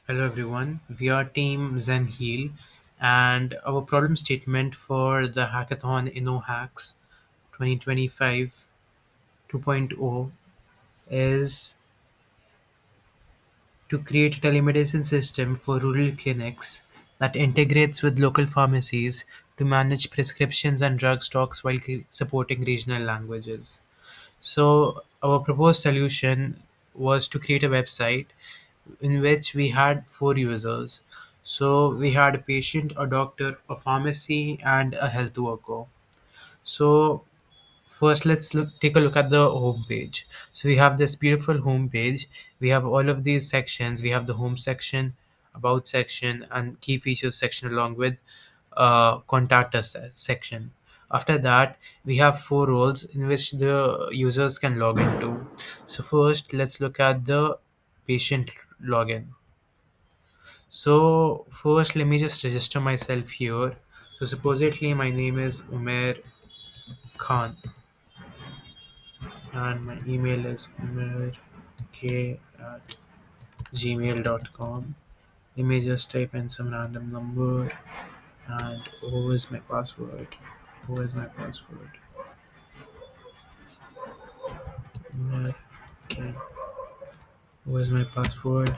Hello everyone, we are Team Zenheal, and our problem statement for the hackathon InnoHacks 2025 2.0 is to create a telemedicine system for rural clinics that integrates with local pharmacies to manage prescriptions and drug stocks while supporting regional languages. So, our proposed solution was to create a website in which we had four users. So, we had a patient, a doctor, a pharmacy, and a health worker. So, first, take a look at the home page. So we have this beautiful home page. We have all of these sections. We have the home section, about section, and key features section, along with contact us section. After that, we have four roles in which the users can log into. So first, let's look at the patient login. So first, let me just register myself here. So supposedly my name is Umair Khan and my email is umairk@gmail.com. Let me just type in some random number and who is my password? Who is my password? Umair K. Who is my password?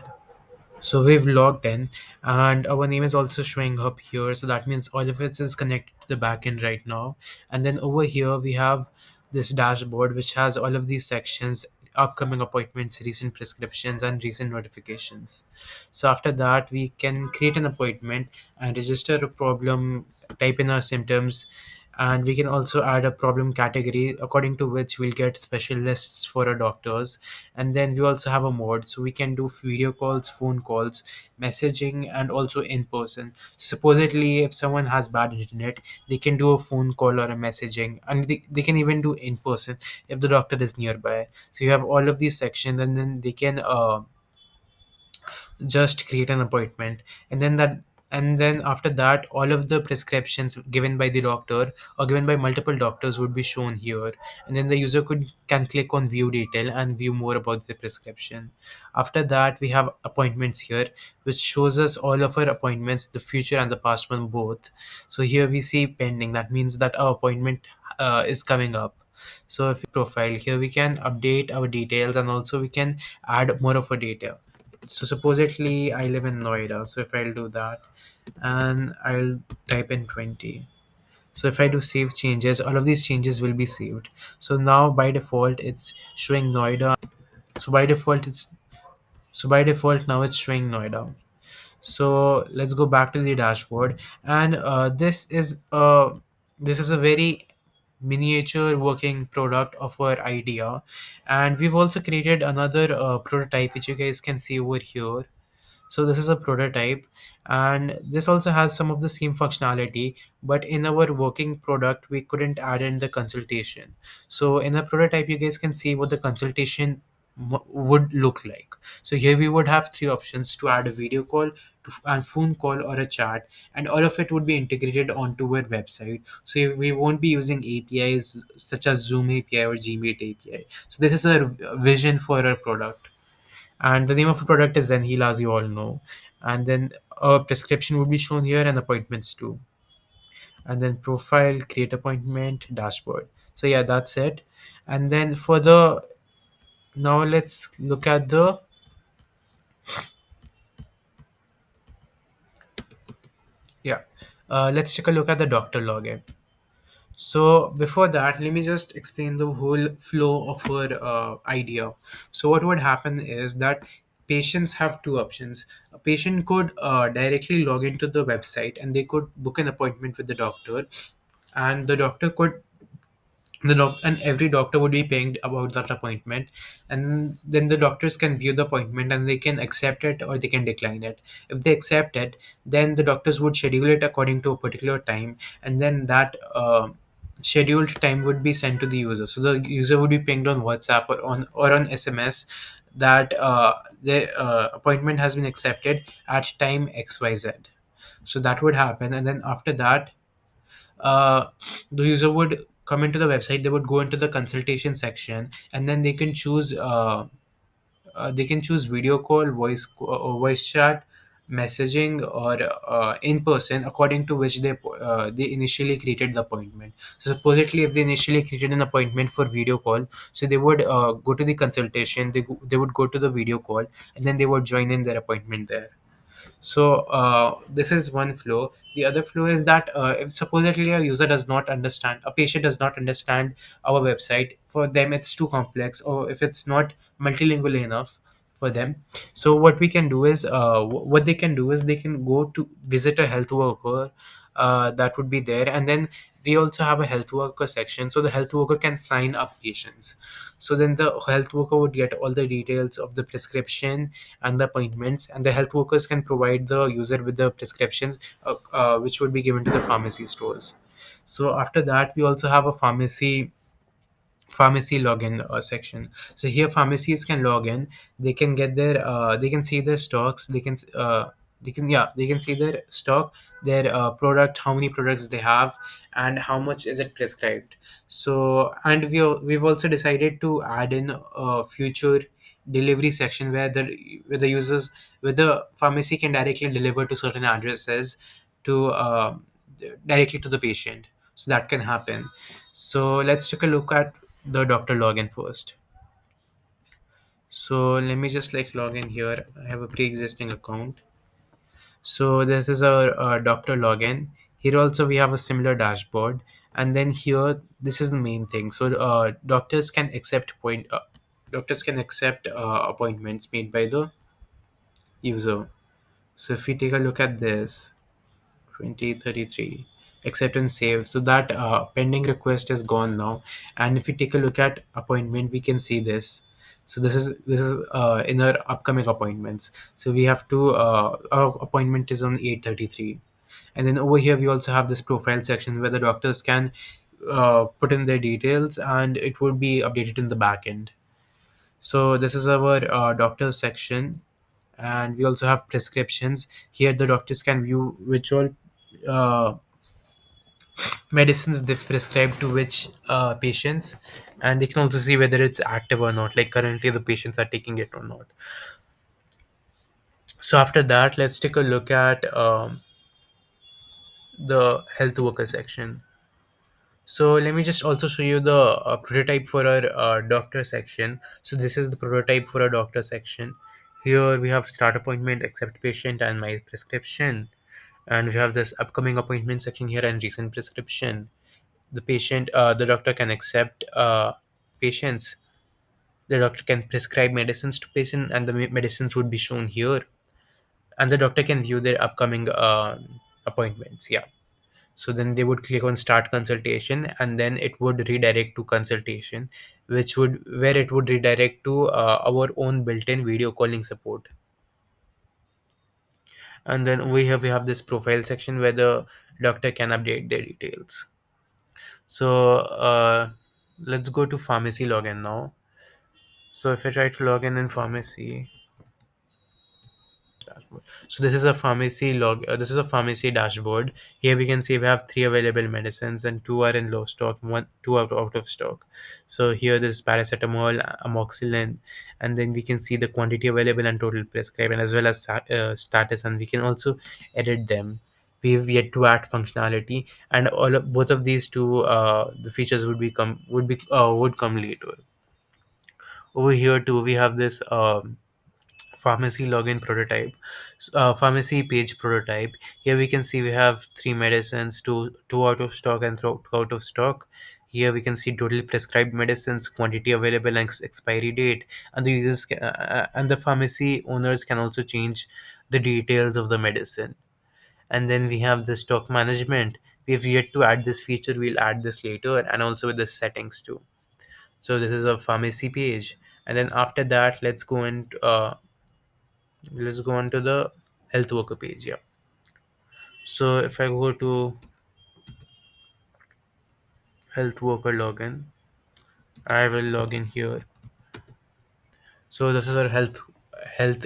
So we've logged in and our name is also showing up here. So that means all of it is connected to the backend right now. And then over here we have this dashboard which has all of these sections, upcoming appointments, recent prescriptions, and recent notifications. So after that we can create an appointment and register a problem, type in our symptoms, and we can also add a problem category according to which we'll get special lists for our doctors. And then we also have a mode, so we can do video calls, phone calls, messaging, and also in person. Supposedly if someone has bad internet, they can do a phone call or a messaging, and they can even do in person if the doctor is nearby. So you have all of these sections, and then they can just create an appointment. And then after that, all of the prescriptions given by the doctor or given by multiple doctors would be shown here, and then the user can click on view detail and view more about the prescription. After that, we have appointments here, which shows us all of our appointments, the future and the past one both. So here we see pending, that means that our appointment is coming up. So if profile here, we can update our details, and also we can add more of our data. So supposedly I live in Noida. So if I'll do that and I'll type in 20. So if I do save changes, all of these changes will be saved. So now by default it's showing Noida. So by default now it's showing Noida. So let's go back to the dashboard, and this is a very miniature working product of our idea. And we've also created another prototype which you guys can see over here. So this is a prototype, and this also has some of the same functionality, but in our working product we couldn't add in the consultation. So in a prototype you guys can see what the consultation would look like. So here we would have three options: to add a video call, and phone call, or a chat, and all of it would be integrated onto our website. So we won't be using APIs such as Zoom API or Gmeet API. So this is a vision for our product, and the name of the product is Zenheal, as you all know. And then a prescription would be shown here, and appointments too. And then profile, create appointment, dashboard. So yeah, that's it. And then for the now let's look at the yeah let's take a look at the doctor login. So before that, let me just explain the whole flow of our idea. So what would happen is that patients have two options. A patient could directly log into the website and they could book an appointment with the doctor, and the doctor could and every doctor would be paying about that appointment, and then the doctors can view the appointment and they can accept it or they can decline it. If they accept it, then the doctors would schedule it according to a particular time, and then that scheduled time would be sent to the user. So the user would be pinged on WhatsApp or on SMS that the appointment has been accepted at time XYZ. So that would happen, and then after that, uh, the user would come into the website. They would go into the consultation section, and then they can choose video call, voice chat, messaging or in person, according to which they initially created the appointment. So supposedly, if they initially created an appointment for video call, so they would go to the consultation, they would go to the video call, and then they would join in their appointment there. So this is one flow. The other flow is that if supposedly a user does not understand, a patient does not understand our website, for them it's too complex, or if it's not multilingual enough for them. So what we can do is, what they can do is they can go to visit a health worker that would be there, and then we also have a health worker section, so the health worker can sign up patients. So then the health worker would get all the details of the prescription and the appointments, and the health workers can provide the user with the prescriptions, which would be given to the pharmacy stores. So after that, we also have a pharmacy login section. So here pharmacies can log in, they can get their they can see their stocks, they can see their stock, their product, how many products they have, and how much is it prescribed. So, and we've also decided to add in a future delivery section where the users, where the pharmacy can directly deliver to certain addresses to directly to the patient. So that can happen. So let's take a look at the doctor login first. So let me just like log in here. I have a pre-existing account. So this is our doctor login. Here also we have a similar dashboard, and then here this is the main thing. So doctors can accept appointments made by the user. So if we take a look at this, 2033 accept and save, so that pending request is gone now. And if we take a look at appointment, we can see this. So this is in our upcoming appointments. So we have to our appointment is on 8:33, and then over here we also have this profile section where the doctors can put in their details, and it would be updated in the back end. So this is our doctor section, and we also have prescriptions. Here the doctors can view which all uh, medicines they've prescribed to which patients, and they can also see whether it's active or not, like currently the patients are taking it or not. So after that, let's take a look at the health worker section. So let me just also show you the prototype for our doctor section. So this is the prototype for our doctor section. Here we have start appointment, accept patient, and my prescription. And we have this upcoming appointment section here and recent prescription. The doctor can accept patients. The doctor can prescribe medicines to patient, and the medicines would be shown here. And the doctor can view their upcoming appointments. Yeah. So then they would click on start consultation, and then it would redirect to consultation, which would where it would redirect to our own built-in video calling support. And then we have this profile section where the doctor can update their details. So let's go to pharmacy login now. So if I try to log in pharmacy dashboard, so this is a this is a pharmacy dashboard. Here we can see we have three available medicines, and two are in low stock, two are out of stock. So here this is paracetamol, amoxicillin, and then we can see the quantity available and total prescribed, and as well as status, and we can also edit them. We've yet to add functionality, and both of these two the features would come later. Over here too, we have this pharmacy login prototype, pharmacy page prototype. Here we can see we have three medicines, two out of stock and two out of stock. Here we can see total prescribed medicines, quantity available, and expiry date. And the and the pharmacy owners can also change the details of the medicine. And then we have the stock management. We've yet to add this feature, we'll add this later, and also with the settings too. So this is a pharmacy page. And then after that, let's go on to the health worker page. Yeah. So if I go to health worker login, I will log in here. So this is our health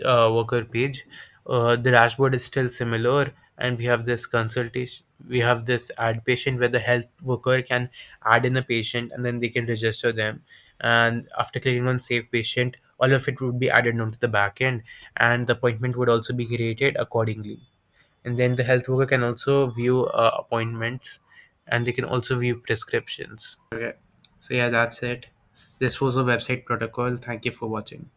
worker page. The dashboard is still similar, and we have this consultation. We have this add patient where the health worker can add in a patient, and then they can register them. And after clicking on save patient, All of it would be added onto the back end, and the appointment would also be created accordingly. And then the health worker can also view appointments, and they can also view prescriptions. Okay, so yeah, that's it. This was a website protocol. Thank you for watching.